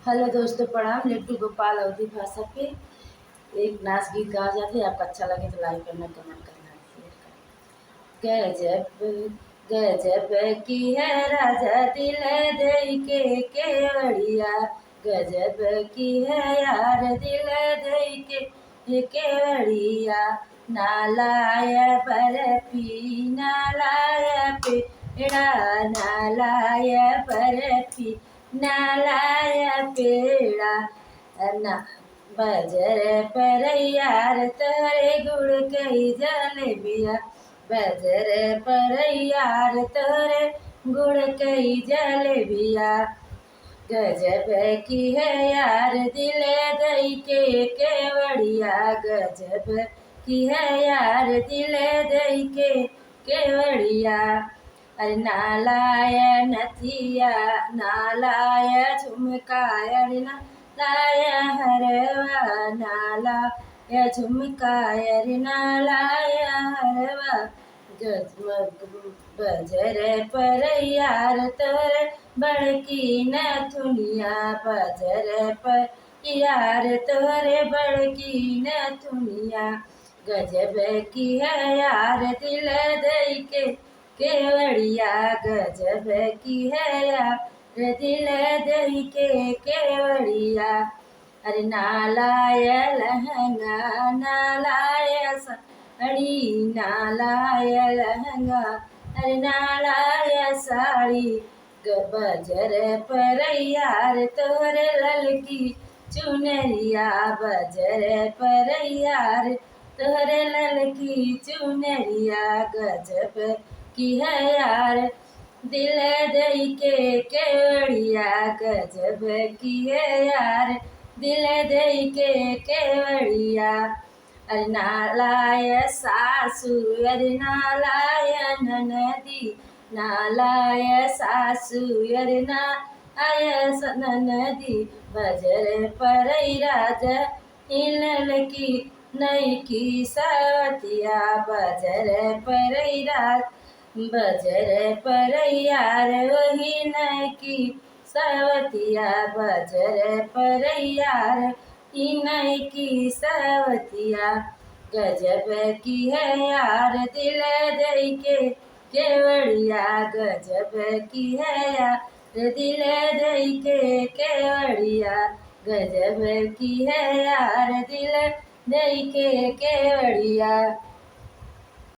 Hello दोस्तों, प्रणाम। लिट्टू गोपाल अवधी भाषा पे एक नाच गीत गा जाते हैं। आपको अच्छा लगे तो लाइक करना, कमेंट करना, शेयर करना। गजब गजब की है राजा दिल दई के केवड़िया। गजब की है यार दिल दई के केवड़िया। नालाय बर्फी नालाय पेड़ा, नालाय बर्फी नालाय पेड़ा। ना बजर पर यार तोरे गुड़ कई जलेबिया। बजर पर यार तोरे गुड़ कई जलेबिया। गजब की है यार दिल दई के केवड़िया। गजब की है यार दिल दई के केवड़िया। अरे नालाय नथिया नालाय झुमका, अरे नालाय हरवा नालाय झुमका, अरे नालाय हरवा। बजर पर यार तोर बड़की नथुनिया। बजर पर यार तोरे बड़की नथुनिया। गजब की है यार दिल दई के केवड़िया। गजब की है यार दिल दई के केवड़िया। अरे नालाय लहंगा नालाय साड़ी, नालाय लहंगा अरे नालाय साड़ी। बजर पर यार तोरे ललकी चुनरिया। बजर पर यार तोरे ललकी चुनरिया। गजब की है यार दिल दई के केवड़िया। गजब की है यार दिल दई के केवड़िया। अरे नालाय सासू, अरे नालाय ननदी, नालाय सासू, अरे नालाय ननदी। बजर पर राजा ललकी नई की सवतिया। बजर पर राज बजर पर यार वही नई की सवतिया। बजर पर यार नई की सवतिया। गजब की है यार दिल दई के केवड़िया। गजब की है यार दिल दई के केवड़िया। गजब की है यार दिल दई के केवड़िया।